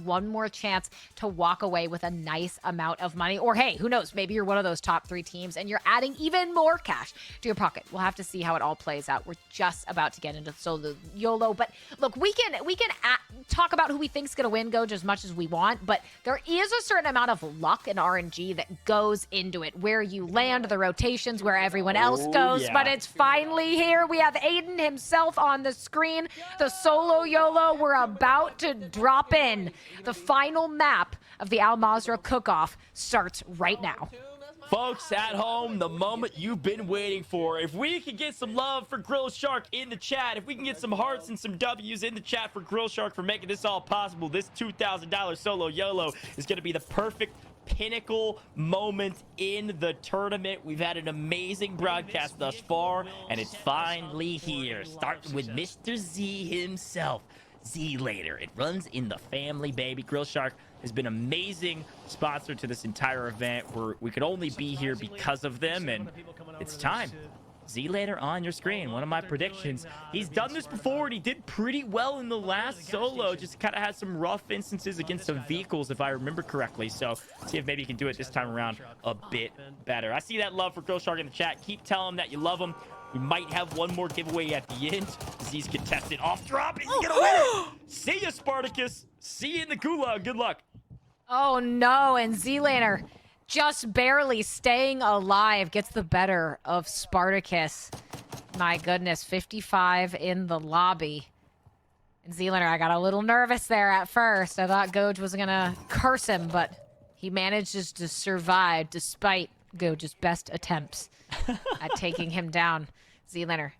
one more chance to walk away with a nice amount of money. Or hey, who knows, maybe you're one of those top 3 teams and you're adding even more cash to your pocket. We'll have to see how it all plays out. We're just about to get into solo YOLO, but look, we can talk about who we think's gonna win Goj as much as we want, but there is a certain amount of luck and RNG that goes into it, where you land, the rotations, where everyone else goes. But it's finally here. We have Aydan himself on the screen. The solo YOLO, we're about to drop in. The final map of the Al Mazrah cook-off starts right now. Folks at home, the moment you've been waiting for. If we can get some love for Grill Shark in the chat, if we can get some hearts and some W's in the chat for Grill Shark for making this all possible, this $2,000 solo YOLO is going to be the perfect pinnacle moment in the tournament. We've had an amazing broadcast thus far, and it's finally here. Starting with Mr. Z himself, Zlaner. It runs in the family, baby. Grill Shark has been amazing sponsor to this entire event. We could only be here because of them, and it's time. Zlaner on your screen. One of my predictions. He's done this before, and he did pretty well in the last solo. Just kind of had some rough instances against some vehicles, if I remember correctly. So see if maybe he can do it this time around a bit better. I see that love for Grill Shark in the chat. Keep telling him that you love him. We might have one more giveaway at the end. Z's contested off drop. Is he gonna win it? See ya, Spartacus. See you in the gulag. Good luck. Oh no, and Zlaner just barely staying alive gets the better of Spartacus. My goodness, 55 in the lobby. And Zlaner, I got a little nervous there at first. I thought Goj was gonna curse him, but he manages to survive despite Goj's best attempts at taking him down. Zlaner,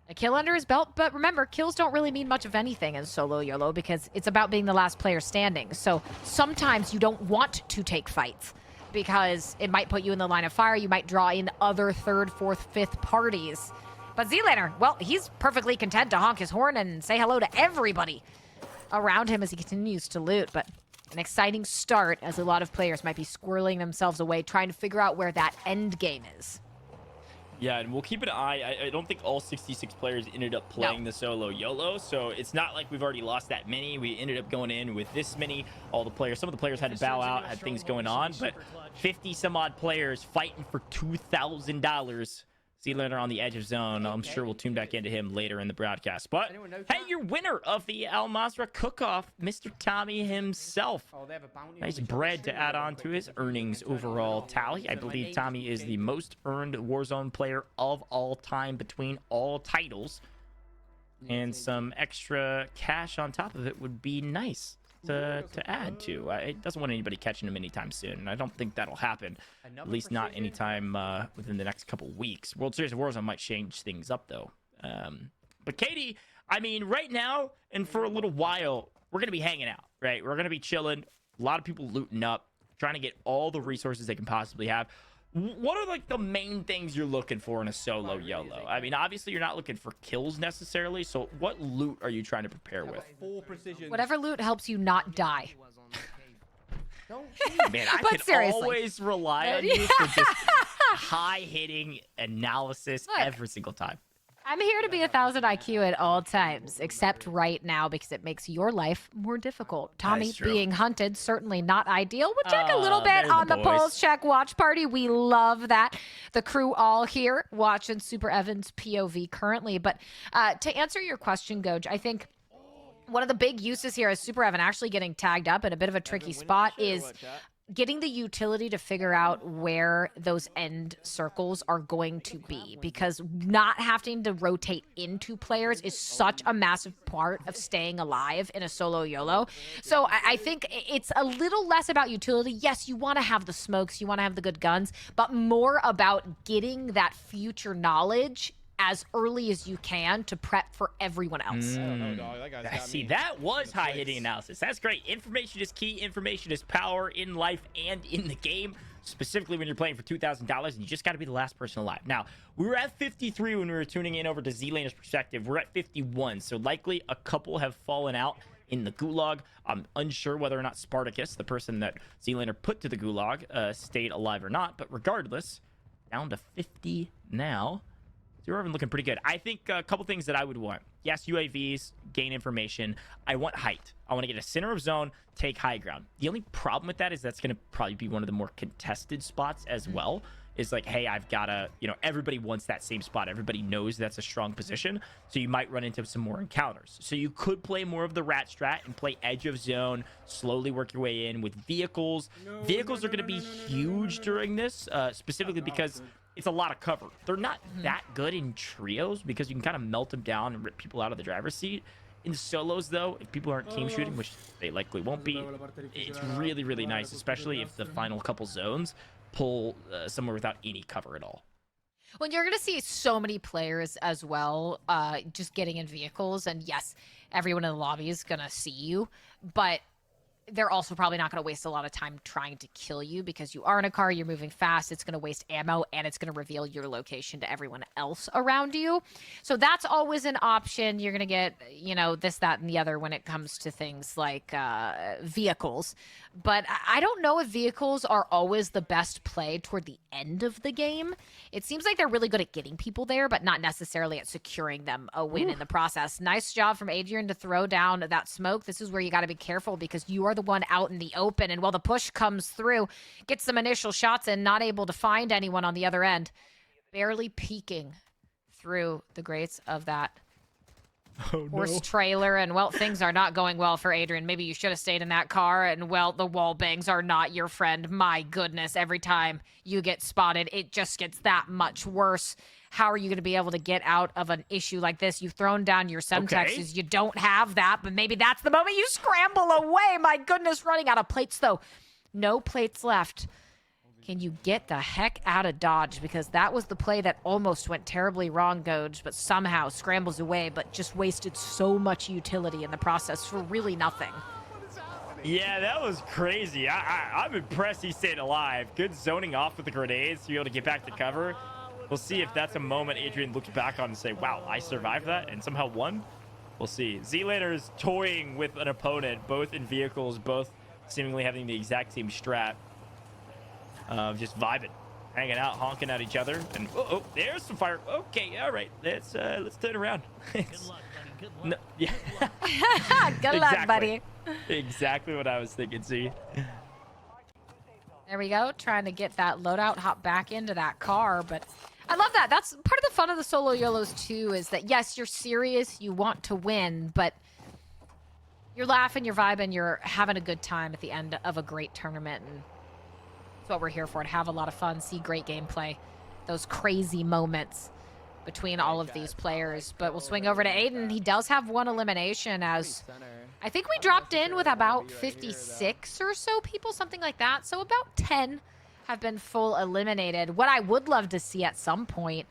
a kill under his belt, but remember, kills don't really mean much of anything in solo YOLO because it's about being the last player standing. So sometimes you don't want to take fights because it might put you in the line of fire. You might draw in other 3rd, 4th, 5th parties. But Zlaner, well, he's perfectly content to honk his horn and say hello to everybody around him as he continues to loot. But an exciting start as a lot of players might be squirreling themselves away, trying to figure out where that end game is. Yeah, and we'll keep an eye. I don't think all 66 players ended up playing the solo YOLO, so it's not like we've already lost that many. We ended up going in with this many. All the players, some of the players had to bow out, had things going on, but 50 some odd players fighting for $2,000. Zlaner on the edge of zone. I'm sure we'll tune back into him later in the broadcast. But hey, your winner of the Al Mazrah cook-off, Mr. Tommy himself. Nice bread to add on to his earnings overall tally. I believe Tommy is the most earned Warzone player of all time between all titles. And some extra cash on top of it would be nice to add to. It doesn't want anybody catching him anytime soon, and I don't think that'll happen, at least not anytime within the next couple weeks. World Series of Warzone might change things up though. But Katie, I mean, right now and for a little while, we're gonna be hanging out, right? We're gonna be chilling. A lot of people looting up, trying to get all the resources they can possibly have. What are like the main things you're looking for in a solo YOLO? I mean, obviously you're not looking for kills necessarily, so what loot are you trying to prepare with? Whatever loot helps you not die. Man, I could always rely on you for just high-hitting analysis every single time. I'm here to be 1,000 IQ at all times, except right now because it makes your life more difficult. Tommy being hunted, certainly not ideal. We'll check a little bit on the polls check watch party. We love that. The crew all here watching Super Evan's POV currently. But to answer your question, Goj, I think one of the big uses here is Super Evan actually getting tagged up in a bit of a tricky spot is getting the utility to figure out where those end circles are going to be, because not having to rotate into players is such a massive part of staying alive in a solo YOLO. So I think it's a little less about utility. Yes, you want to have the smokes, you want to have the good guns, but more about getting that future knowledge as early as you can to prep for everyone else. See, that was high-hitting analysis. That's great. Information is key. Information is power in life and in the game, specifically when you're playing for $2,000, and you just got to be the last person alive. Now, we were at 53 when we were tuning in over to Zlaner's perspective. We're at 51, so likely a couple have fallen out in the gulag. I'm unsure whether or not Spartacus, the person that Zlaner put to the gulag, stayed alive or not, but regardless, down to 50 now. So you're even looking pretty good. I think a couple things that I would want. yes, UAVs, gain information. I want height. I want to get a center of zone, take high ground. The only problem with that is that's going to probably be one of the more contested spots as well. Is like, hey, I've got to, you know, everybody wants that same spot. Everybody knows that's a strong position. So you might run into some more encounters. So you could play more of the rat strat and play edge of zone, slowly work your way in with vehicles. Vehicles are going to be huge during this, specifically because it's a lot of cover. They're not that good in trios because you can kind of melt them down and rip people out of the driver's seat. In solos, though, if people aren't team shooting, which they likely won't be, it's really, really nice, especially if the final couple zones pull somewhere without any cover at all. Well, you're going to see so many players as well just getting in vehicles. And yes, everyone in the lobby is going to see you. But they're also probably not going to waste a lot of time trying to kill you because you are in a car, you're moving fast, it's going to waste ammo, and it's going to reveal your location to everyone else around you. So that's always an option. You're going to get, you know, this, that, and the other when it comes to things like vehicles. But I don't know if vehicles are always the best play toward the end of the game. It seems like they're really good at getting people there, but not necessarily at securing them a win in the process. Nice job from Adrian to throw down that smoke. This is where you got to be careful because you are the one out in the open. And while the push comes through, gets some initial shots and not able to find anyone on the other end. Barely peeking through the grates of that horse trailer. And, well, things are not going well for Adrian. Maybe you should have stayed in that car. And, well, the wall bangs are not your friend. My goodness, every time you get spotted, it just gets that much worse. How are you going to be able to get out of an issue like this? You've thrown down your Semtexes. You don't have that, but maybe that's the moment you scramble away. My goodness, running out of plates, though. No plates left. Can you get the heck out of Dodge? Because that was the play that almost went terribly wrong, Goj, but somehow scrambles away, but just wasted so much utility in the process for really nothing. Yeah, that was crazy. I'm impressed he stayed alive. Good zoning off with the grenades to be able to get back to cover. We'll see if that's a moment Adrian looks back on and say, wow, I survived that and somehow won. We'll see. Zlaner is toying with an opponent, both in vehicles, both seemingly having the exact same strat. Just vibing, hanging out, honking at each other. And oh, there's some fire. Okay, all right. Let's turn around. Good luck, buddy. Good luck. No, yeah. Good luck, buddy. Exactly what I was thinking, see? There we go. Trying to get that loadout, hop back into that car, but I love that. That's part of the fun of the solo YOLOs too, is that yes, you're serious, you want to win, but you're laughing, you're vibing, you're having a good time at the end of a great tournament, and that's what we're here for, to have a lot of fun, see great gameplay, those crazy moments between all of these players. But we'll swing over to Aydan. He does have one elimination, as I think we dropped in with about 56 or so people, something like that. So about 10 have been full eliminated. What I would love to see at some point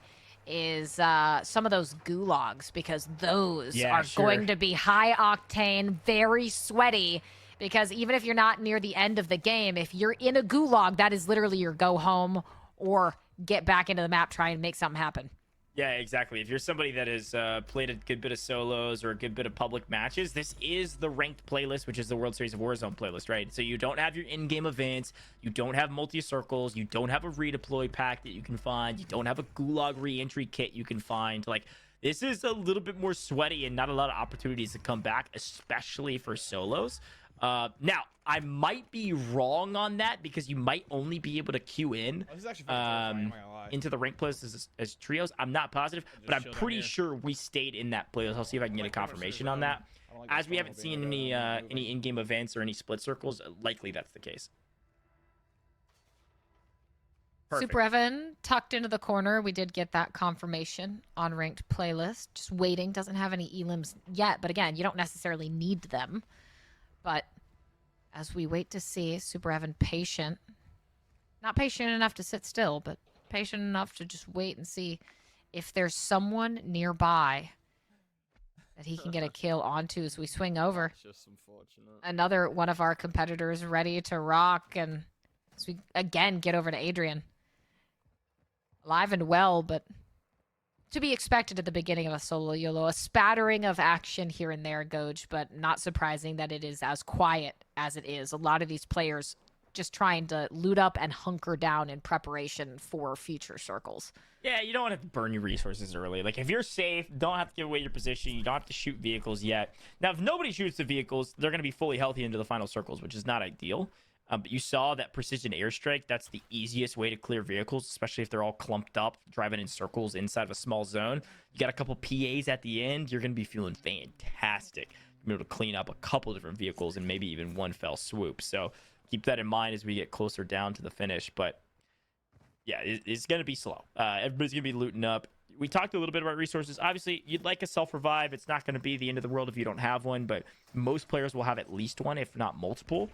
is some of those gulags, because those are going to be high octane, very sweaty, because even if you're not near the end of the game, if you're in a gulag, that is literally your go home or get back into the map, try and make something happen. Yeah, exactly. If you're somebody that has played a good bit of solos or a good bit of public matches, this is the ranked playlist, which is the World Series of Warzone playlist, right? So you don't have your in-game events, you don't have multi-circles, you don't have a redeploy pack that you can find, you don't have a gulag re-entry kit you can find. Like, this is a little bit more sweaty and not a lot of opportunities to come back, especially for solos. Now, I might be wrong on that because you might only be able to queue in into the rank playlist as trios. I'm not positive, but I'm pretty sure we stayed in that playlist. I'll see if I can get a confirmation on that. As we haven't seen any in-game events or any split circles, likely that's the case. Perfect. Super Evan tucked into the corner. We did get that confirmation on ranked playlist. Just waiting. Doesn't have any elims yet, but again, you don't necessarily need them. But as we wait to see, Super Evan patient. Not patient enough to sit still, but patient enough to just wait and see if there's someone nearby that he can get a kill onto as we swing over. Just unfortunate. Another one of our competitors ready to rock, and as we again get over to Adrian. Alive and well, but to be expected at the beginning of a solo YOLO. A spattering of action here and there, Goj, but not surprising that it is as quiet as it is. A lot of these players just trying to loot up and hunker down in preparation for future circles. Yeah, you don't want to burn your resources early. Like, if you're safe, don't have to give away your position. You don't have to shoot vehicles yet. Now, if nobody shoots the vehicles, they're going to be fully healthy into the final circles, which is not ideal. But you saw that precision airstrike. That's the easiest way to clear vehicles, especially if they're all clumped up, driving in circles inside of a small zone. You got a couple PAs at the end. You're going to be feeling fantastic. Be able to clean up a couple different vehicles and maybe even one fell swoop. So keep that in mind as we get closer down to the finish. But yeah, it's going to be slow. Everybody's going to be looting up. We talked a little bit about resources. Obviously, you'd like a self-revive. It's not going to be the end of the world if you don't have one, but most players will have at least one, if not multiple.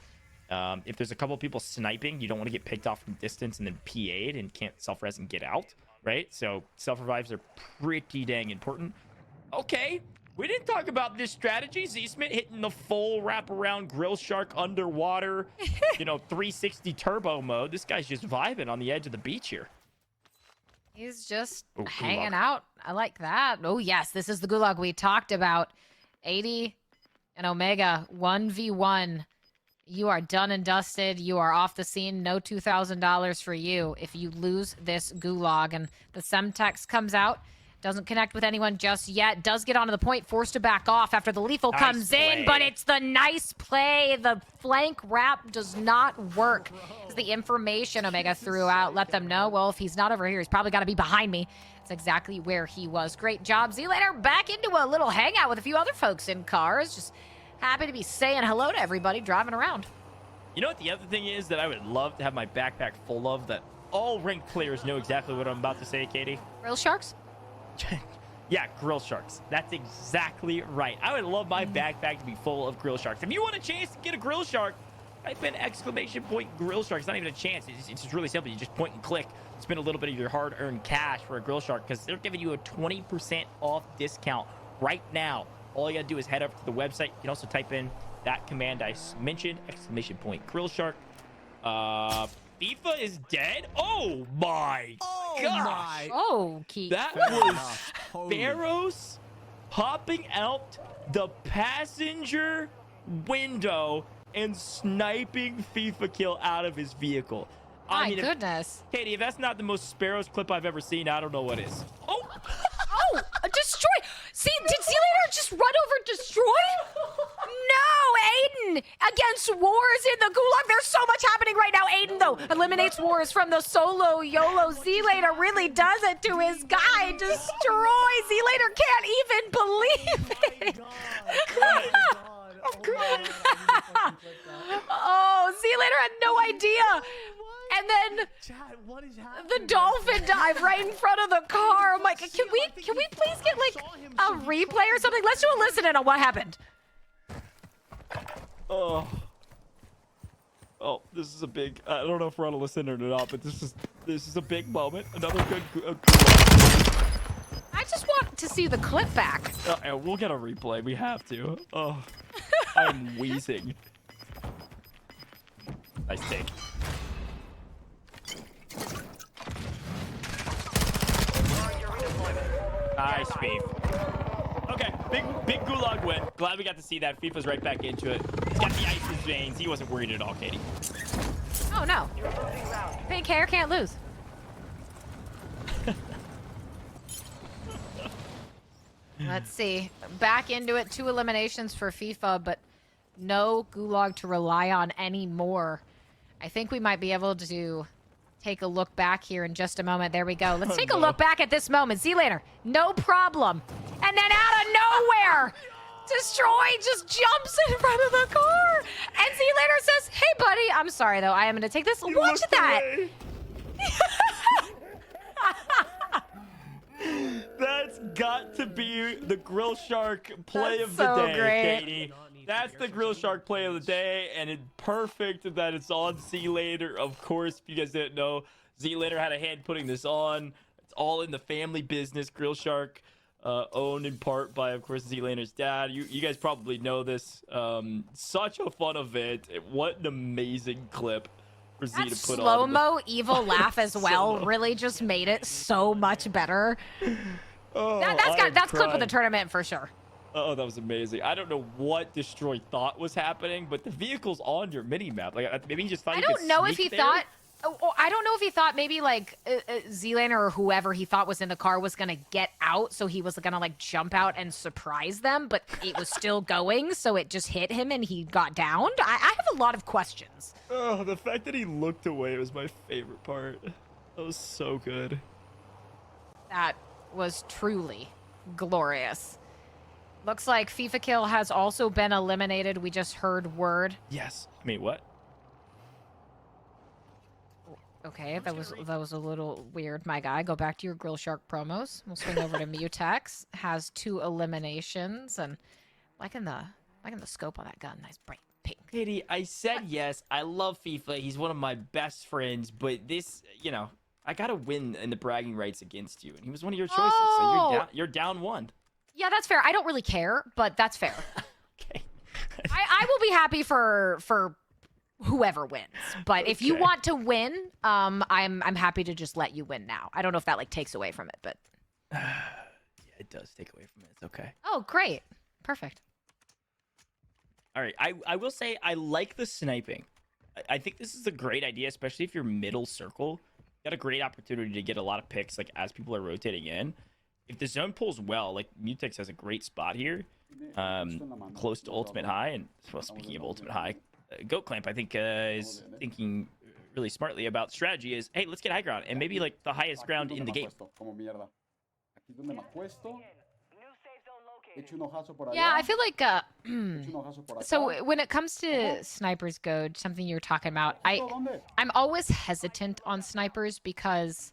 If there's a couple people sniping, you don't want to get picked off from distance and then PA'd and can't self-res and get out, right? So self-revives are pretty dang important. Okay, we didn't talk about this strategy. Z-Smith hitting the full wraparound grill shark underwater, 360 turbo mode. This guy's just vibing on the edge of the beach here. He's just hanging out. I like that. Oh, yes, this is the gulag we talked about. 80 and Omega, 1v1. You are done and dusted. You are off the scene. No $2,000 for you if you lose this gulag. And the Semtex comes out. Doesn't connect with anyone just yet. Does get onto the point. Forced to back off after the lethal comes in. But it's the nice play. The flank wrap does not work. It's the information Omega threw out. Let them know, well, if he's not over here, he's probably got to be behind me. That's exactly where he was. Great job. Zlaner back into a little hangout with a few other folks in cars. Just happy to be saying hello to everybody driving around. You know what the other thing is that I would love to have my backpack full of, that all ranked players know exactly what I'm about to say, Katie? Grill sharks? Yeah, grill sharks. That's exactly right. I would love my backpack to be full of grill sharks. If you want a chance to get a grill shark, type in ! grill shark. It's not even a chance. It's just really simple. You just point and click. Spend a little bit of your hard-earned cash for a grill shark because they're giving you a 20% off discount right now. All you gotta do is head over to the website. You can also type in that command I mentioned, ! grill shark. FIFA is dead? Oh my gosh. Oh, Keith. That was Sparrows popping out the passenger window and sniping FIFA kill out of his vehicle. My goodness. Katie, if that's not the most Sparrows clip I've ever seen, I don't know what is. Oh! Oh, destroy. See, did Zlaner just run over destroy? No, Aydan against Wars in the gulag. There's so much happening right now. Aydan, though, eliminates Wars from the solo YOLO. Zlaner really does it to his guy. Destroy. Zlaner can't even believe it. Oh, Zlaner had no idea. And then the dolphin dive right in front of the car. I'm like, can we please get like a replay or something? Let's do a listen in on what happened. Oh, this is a big. I don't know if we're on a listen or not, but this is a big moment. Another good. I just want to see the clip back. We'll get a replay. We have to. Oh, I'm wheezing. Nice take. Nice, Beef. Okay, big gulag win. Glad we got to see that. FIFA's right back into it. He's got the ice in his veins. He wasn't worried at all, Katie. Oh, no. Pink hair can't lose. Let's see. Back into it. 2 eliminations for FIFA, but no gulag to rely on anymore. I think we might be able to take a look back here in just a moment. There we go. Let's take a look back at this moment. Zlaner, no problem. And then out of nowhere, Destroy just jumps in front of the car. And Zlaner says, hey, buddy. I'm sorry, though. I am going to take this. Watch that. That's got to be the Grill Shark play of the so day, great. Katie. That's the Grill Shark play of the day, and it's perfect that it's on Zlaner. Of course, if you guys didn't know, Zlaner had a hand putting this on. It's all in the family business. Grill Shark, owned in part by, of course, Zlaner's dad. You guys probably know this. Such a fun event. What an amazing clip for Z to put on. Slow-mo evil laugh as well really just made it so much better. Oh, that's clip of the tournament for sure. Oh, that was amazing. I don't know what Destroy thought was happening, but the vehicle's on your mini map. Like maybe he just thought I he could don't know if he sneak there. thought. Oh, I don't know if he thought maybe like Zlaner or whoever he thought was in the car was gonna get out, so he was gonna like jump out and surprise them, but it was still going, so it just hit him and he got downed. I have a lot of questions. Oh, the fact that he looked away was my favorite part. That was so good. That was truly glorious. Looks like FIFA Kill has also been eliminated. We just heard word. Yes. I mean, what? Okay, that was a little weird, my guy. Go back to your Grill Shark promos. We'll swing over to Mutex. Has 2 eliminations and liking the scope on that gun. Nice bright pink. Katie, I said yes. I love FIFA. He's one of my best friends, but this, you know, I gotta win in the bragging rights against you, and he was one of your choices. So you're down 1. Yeah, that's fair. I don't really care, but that's fair. Okay. I will be happy for whoever wins. But if you want to win, I'm happy to just let you win now. I don't know if that like takes away from it, but yeah, it does take away from it. It's okay. Oh, great. Perfect. All right. I will say I like the sniping. I think this is a great idea, especially if you're middle circle. You got a great opportunity to get a lot of picks like as people are rotating in. If the zone pulls well, like Mutex has a great spot here, close to ultimate high. And well, speaking of ultimate high, Goat Clamp, I think, is thinking really smartly about strategy is, hey, let's get high ground and maybe like the highest ground in the game. Yeah, I feel like so when it comes to snipers, Goad, something you were talking about, I'm always hesitant on snipers because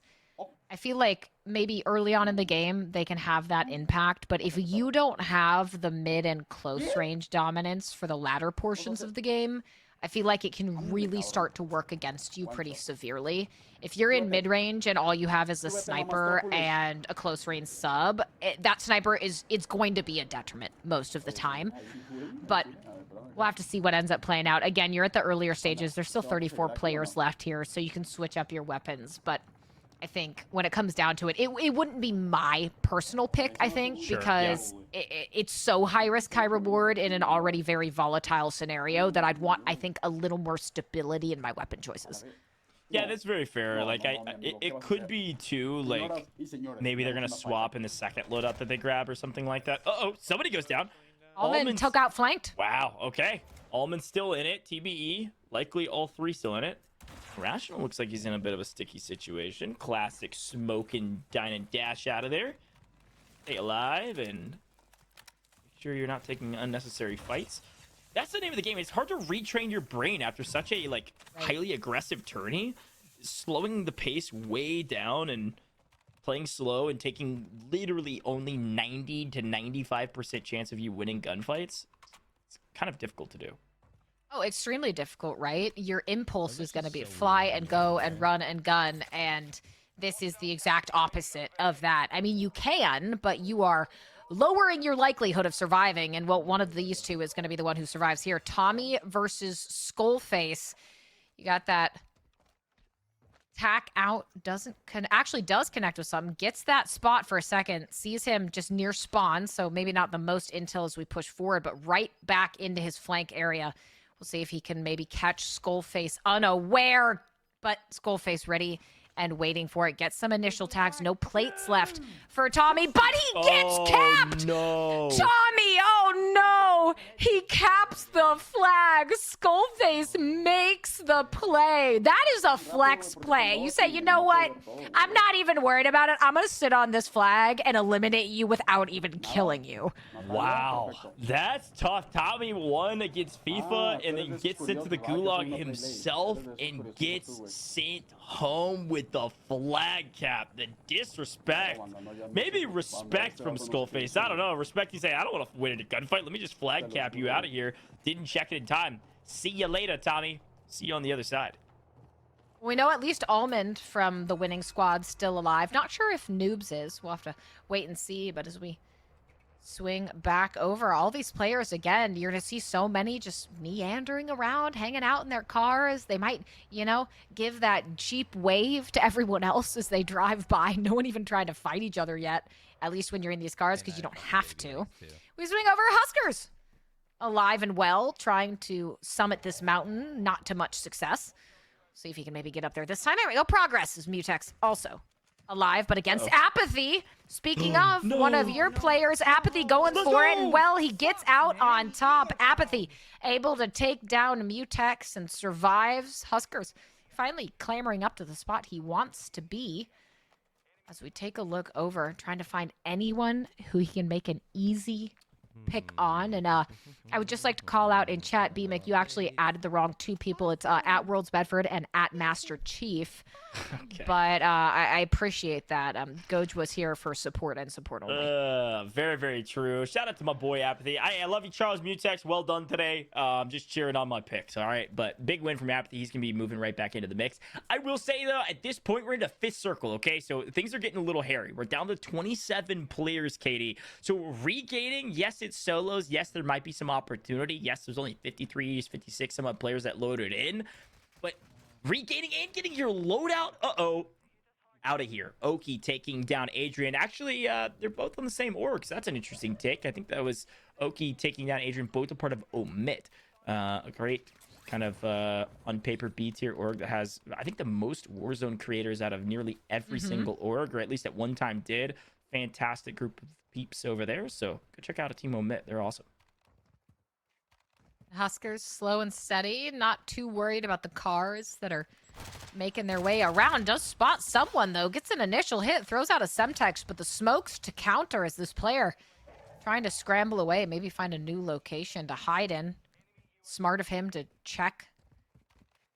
I feel like maybe early on in the game they can have that impact, but if you don't have the mid and close range dominance for the latter portions of the game, I feel like it can really start to work against you pretty severely. If you're in mid-range and all you have is a sniper and a close-range sub, that sniper it's going to be a detriment most of the time. But we'll have to see what ends up playing out. Again, you're at the earlier stages. There's still 34 players left here, so you can switch up your weapons. But I think when it comes down to it, it wouldn't be my personal pick, I think, because it's so high risk, high reward in an already very volatile scenario that I'd want, I think, a little more stability in my weapon choices. Yeah, that's very fair. Like, it could be, too, like, maybe they're going to swap in the second loadout that they grab or something like that. Uh-oh, somebody goes down. Almond took out flanked. Wow, okay. Almond's still in it. TBE, likely all 3 still in it. Rational looks like he's in a bit of a sticky situation. Classic smoke and dine and dash out of there. Stay alive and make sure you're not taking unnecessary fights. That's the name of the game. It's hard to retrain your brain after such a highly aggressive tourney. Slowing the pace way down and playing slow and taking literally only 90 to 95% chance of you winning gunfights. It's kind of difficult to do. Oh, extremely difficult, right? Your impulse is going to be fly and go and run and gun, and this is the exact opposite of that. I mean, you can, but you are lowering your likelihood of surviving, and well, one of these two is going to be the one who survives here. Tommy versus Skullface. You got that tack out, actually does connect with something, gets that spot for a second, sees him just near spawn, so maybe not the most intel as we push forward, but right back into his flank area. We'll see if he can maybe catch Skullface unaware, but Skullface ready and waiting for it. Get some initial tags. No plates left for Tommy, but he gets capped! No. Tommy, oh no! He caps the flag. Skullface makes the play. That is a flex play. You say, you know what? I'm not even worried about it. I'm going to sit on this flag and eliminate you without even killing you. Wow. That's tough. Tommy won against FIFA and then gets into the gulag himself and gets sent home with the flag cap. The disrespect. Maybe respect from Skullface. I don't know. Respect, you say, I don't want to win a gunfight. Let me just flag cap you out of here. Didn't check it in time. See you later, Tommy. See you on the other side. We know at least Almond from the winning squad still alive. Not sure if Noobs is. We'll have to wait and see. But as we swing back over, all these players, again, you're going to see so many just meandering around, hanging out in their cars. They might, you know, give that cheap wave to everyone else as they drive by. No one even trying to fight each other yet, at least when you're in these cars, because you don't have to. We swing over Huskerrs. Alive and well, trying to summit this mountain. Not to much success. See if he can maybe get up there this time. There we go. Progress is Mutex also alive, but against Apathy. Speaking of, one of your players, Apathy, going for it, and well, he gets out on top. Apathy able to take down Mutex and survives. Huskerrs finally clambering up to the spot he wants to be. As we take a look over, trying to find anyone who he can make an easy pick on. And I would just like to call out in chat, BMIC, you actually added the wrong 2 people. It's at Worlds Bedford and at Master Chief. Okay. But I appreciate that. Goj was here for support and support only. Very, very true. Shout out to my boy Apathy. I love you, Charles Mutex. Well done today. I'm just cheering on my picks, all right? But big win from Apathy. He's going to be moving right back into the mix. I will say, though, at this point, we're in the 5th circle, okay? So things are getting a little hairy. We're down to 27 players, Katie. So regaining, yes, it's solos. Yes, there might be some opportunity. Yes, there's only 53, 56 some odd players that loaded in. But regaining and getting your loadout, out of here. Oki taking down Adrian. Actually, they're both on the same org, so that's an interesting take. I think that was Oki taking down Adrian, both a part of Omit. A great kind of on paper B tier org that has, I think, the most Warzone creators out of nearly every single org, or at least at one time did. Fantastic group of peeps over there, so go check out a team Omit. They're awesome. Huskerrs slow and steady, not too worried about the cars that are making their way around. Does spot someone, though. Gets an initial hit, throws out a Semtex, but the smokes to counter as this player trying to scramble away, maybe find a new location to hide in. Smart of him to check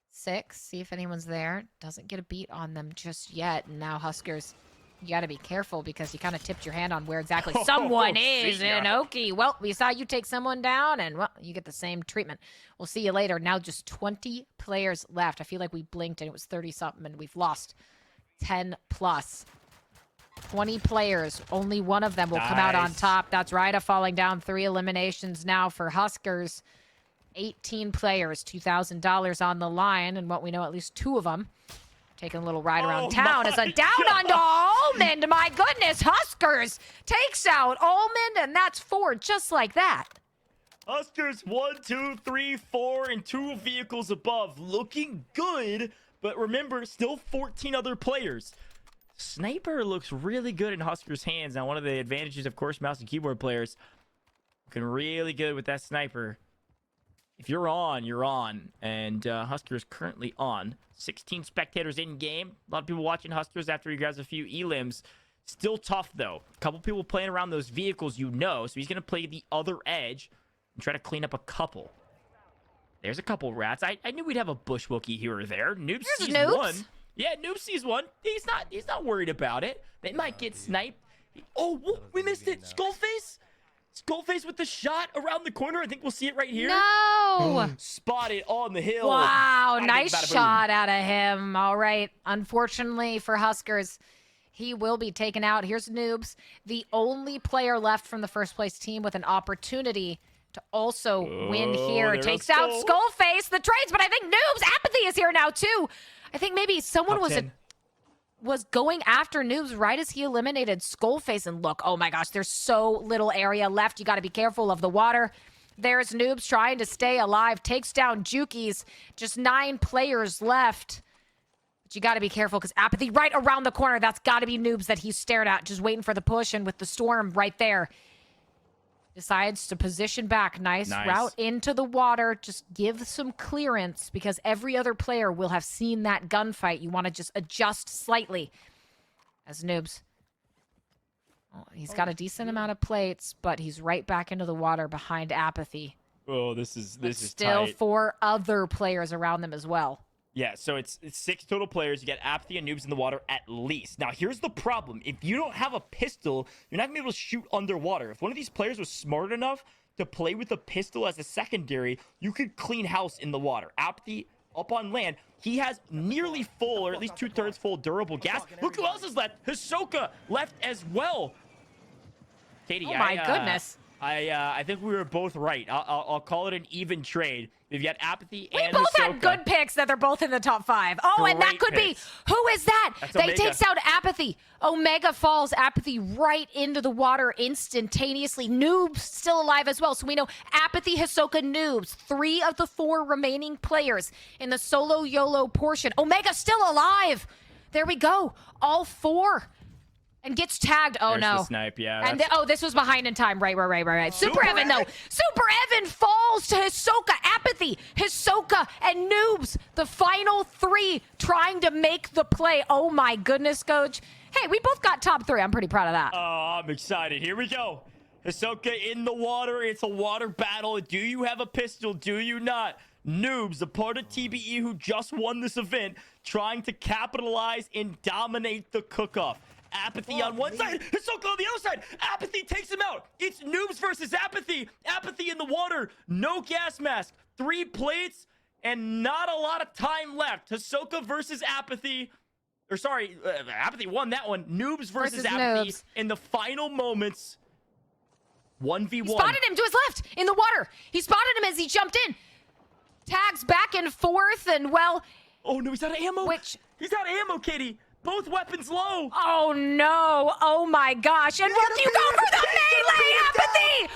6, see if anyone's there. Doesn't get a beat on them just yet. And now Huskerrs, you got to be careful because you kind of tipped your hand on where exactly someone is in Oki. Well, we saw you take someone down, and, well, you get the same treatment. We'll see you later. Now just 20 players left. I feel like we blinked, and it was 30-something, and we've lost 10+. 20 players. Only one of them will come out on top. That's Ryda falling down. 3 eliminations now for Huskerrs. 18 players, $2,000 on the line, and what we know, at least 2 of them taking a little ride around town as a down onto Almond. My goodness, Huskerrs takes out Almond, and that's 4 just like that. Huskerrs 1, 2, 3, 4, and 2 vehicles above. Looking good, but remember, still 14 other players. Sniper looks really good in Huskerrs' hands. Now, one of the advantages, of course, mouse and keyboard players looking really good with that sniper. If you're on, you're on. And Huskerrs currently on. 16 spectators in game. A lot of people watching Huskerrs after he grabs a few elims. Still tough, though. A couple people playing around those vehicles, you know. So he's going to play the other edge and try to clean up a couple. There's a couple rats. I knew we'd have a bush Wookie here or there. Noob sees one. Yeah, Noob sees one. He's not worried about it. They might get sniped. Oh, we missed it. Skullface? Skullface with the shot around the corner. I think we'll see it right here. No! Spotted on the hill. Wow, nice shot out of him. All right. Unfortunately for Huskerrs, he will be taken out. Here's Noobs, the only player left from the first place team with an opportunity to also win here. Takes out Skullface, the trades, but I think Noobs, Apathy is here now too. I think maybe someone was going after Noobs right as he eliminated Skullface. And look, oh my gosh, there's so little area left. You got to be careful of the water. There's Noobs trying to stay alive. Takes down Jukies. Just 9 players left. But you got to be careful because Apathy right around the corner. That's got to be Noobs that he stared at, just waiting for the push. And with the storm right there, decides to position back. Nice route into the water. Just give some clearance because every other player will have seen that gunfight. You want to just adjust slightly as Noobs. Oh, he's got a decent amount of plates, but he's right back into the water behind Apathy. Oh, this is still tight. 4 other players around them as well. Yeah, so it's 6 total players. You get Apathy and Noobs in the water at least. Now, here's the problem. If you don't have a pistol, you're not going to be able to shoot underwater. If one of these players was smart enough to play with a pistol as a secondary, you could clean house in the water. Apathy up on land. He has nearly full, or at least 2/3 full durable gas. Look who else is left. Hisoka left as well. Katie, oh my goodness. I think we were both right. I'll call it an even trade. We've got Apathy We and both Hisoka. had good picks that they're both in the top 5. Oh, and that Great could picks. be. Who is that? That's They Omega. takes out Apathy. Omega falls Apathy right into the water instantaneously. Noobs still alive as well. So we know Apathy, Hisoka, Noobs. 3 of the 4 remaining players in the solo YOLO portion. Omega still alive. There we go. All 4. And gets tagged. Oh, There's no. the snipe, yeah. And that's- this was behind in time. Right. Super Super Evan, though. Evan. Super Evan falls to Hisoka, Apathy, Hisoka, and Noobs. The final 3 trying to make the play. Oh, my goodness, Coach. Hey, we both got top 3. I'm pretty proud of that. Oh, I'm excited. Here we go. Hisoka in the water. It's a water battle. Do you have a pistol? Do you not? Noobs, the part of TBE who just won this event, trying to capitalize and dominate the cook-off. Apathy on one side, Hisoka on the other side. Apathy takes him out. It's Noobs versus Apathy. Apathy in the water. No gas mask. 3 plates and not a lot of time left. Hisoka versus Apathy. Or sorry, Apathy won that one. Noobs versus Apathy Noobs. in the final moments. 1v1. He spotted him to his left in the water. He spotted him as he jumped in. Tags back and forth, and well... Oh, no, he's out of ammo. He's out of ammo, Katie. Both weapons low. Oh, no. Oh, my gosh. And will you go for the melee, Apathy?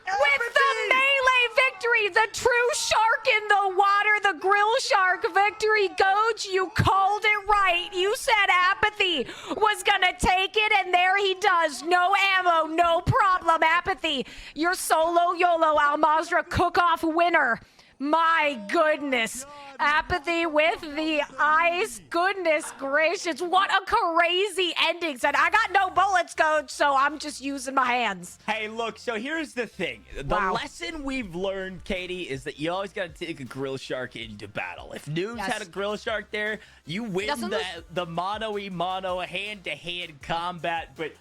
With the melee victory, the true shark in the water, the grill shark victory. Coach, you called it right. You said Apathy was going to take it, and there he does. No ammo, no problem, Apathy. Your solo YOLO Al Mazrah cook-off winner. My goodness. Apathy with the ice. Goodness gracious. What a crazy ending. Said, I got no bullets, Coach, so I'm just using my hands. Hey, look, so here's the thing. The lesson we've learned, Katie, is that you always got to take a grill shark into battle. If Noobs had a grill shark there, you win the mono-y-mono hand-to-hand combat, but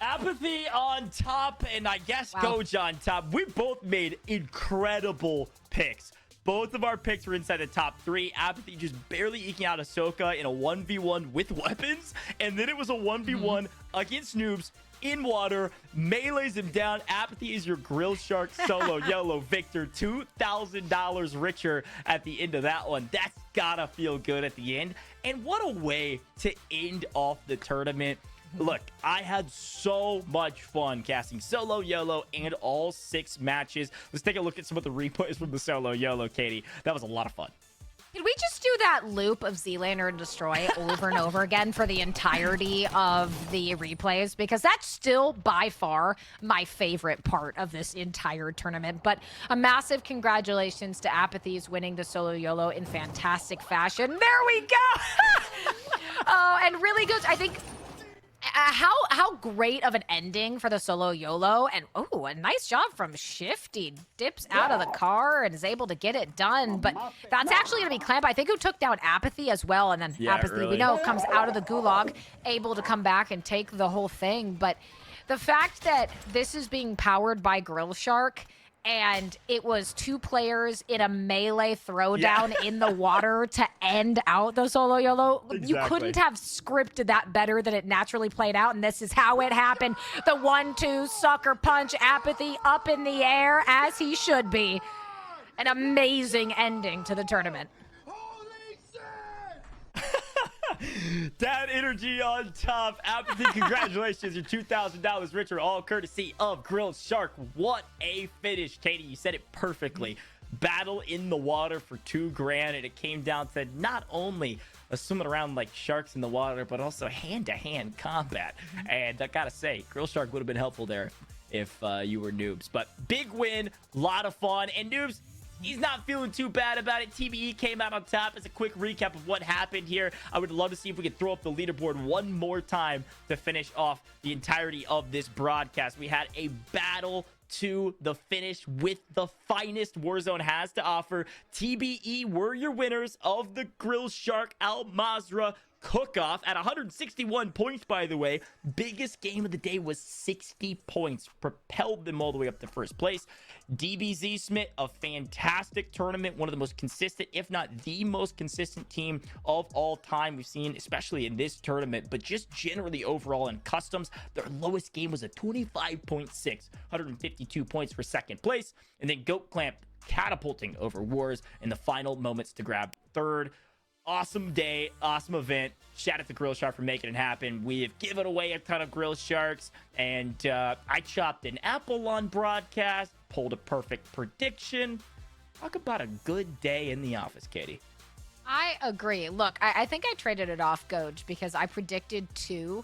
Apathy on top, and I guess Coach on top. We both made incredible picks. Both of our picks were inside the top 3. Apathy just barely eking out Hisoka in a 1v1 with weapons. And then it was a 1v1 against Noobs in water. Melees him down. Apathy is your grill shark solo YOLO victor. $2,000 richer at the end of that one. That's gotta feel good at the end. And what a way to end off the tournament. Look, I had so much fun casting solo YOLO and all 6 matches. Let's take a look at some of the replays from the solo YOLO, Katie. That was a lot of fun. Can we just do that loop of Zlaner and Destroy over and over again for the entirety of the replays? Because that's still by far my favorite part of this entire tournament. But a massive congratulations to Apathy's winning the solo YOLO in fantastic fashion. There we go. And really good. I think... How great of an ending for the solo YOLO. And, oh, a nice job from Shifty. Dips out of the car and is able to get it done. But that's actually going to be Clamp, I think, who took down Apathy as well. And then Apathy, we know, comes out of the gulag, able to come back and take the whole thing. But the fact that this is being powered by Grill Shark and it was 2 players in a melee throwdown in the water to end out the solo YOLO. Exactly. You couldn't have scripted that better than it naturally played out, and this is how it happened. The 1-2 sucker punch, Apathy up in the air as he should be. An amazing ending to the tournament. That energy on top. Apathy, congratulations. You're $2,000 richer, all courtesy of Grilled Shark. What a finish, Katie. You said it perfectly. Battle in the water for $2,000, and it came down to not only swimming around like sharks in the water, but also hand-to-hand combat. And I gotta say, Grilled Shark would have been helpful there if you were Noobs. But big win, lot of fun, and Noobs, he's not feeling too bad about it. TBE came out on top. As a quick recap of what happened here, I would love to see if we could throw up the leaderboard one more time to finish off the entirety of this broadcast. We had a battle to the finish with the finest Warzone has to offer. TBE were your winners of the Grill Shark Al Mazrah cook-off at 161 points, by the way. Biggest game of the day was 60 points. Propelled them all the way up to first place. DBZ Smith, a fantastic tournament. One of the most consistent, if not the most consistent team of all time we've seen, especially in this tournament. But just generally overall in customs, their lowest game was a 25.6, 152 points for second place. And then Goat Clamp catapulting over Wars in the final moments to grab third. Awesome day, awesome event. Shout out to Grill Shark for making it happen. We have given away a ton of Grill Sharks, and I chopped an apple on broadcast, pulled a perfect prediction. Talk about a good day in the office, Katie. I agree. Look, I think I traded it off, Goj, because I predicted 2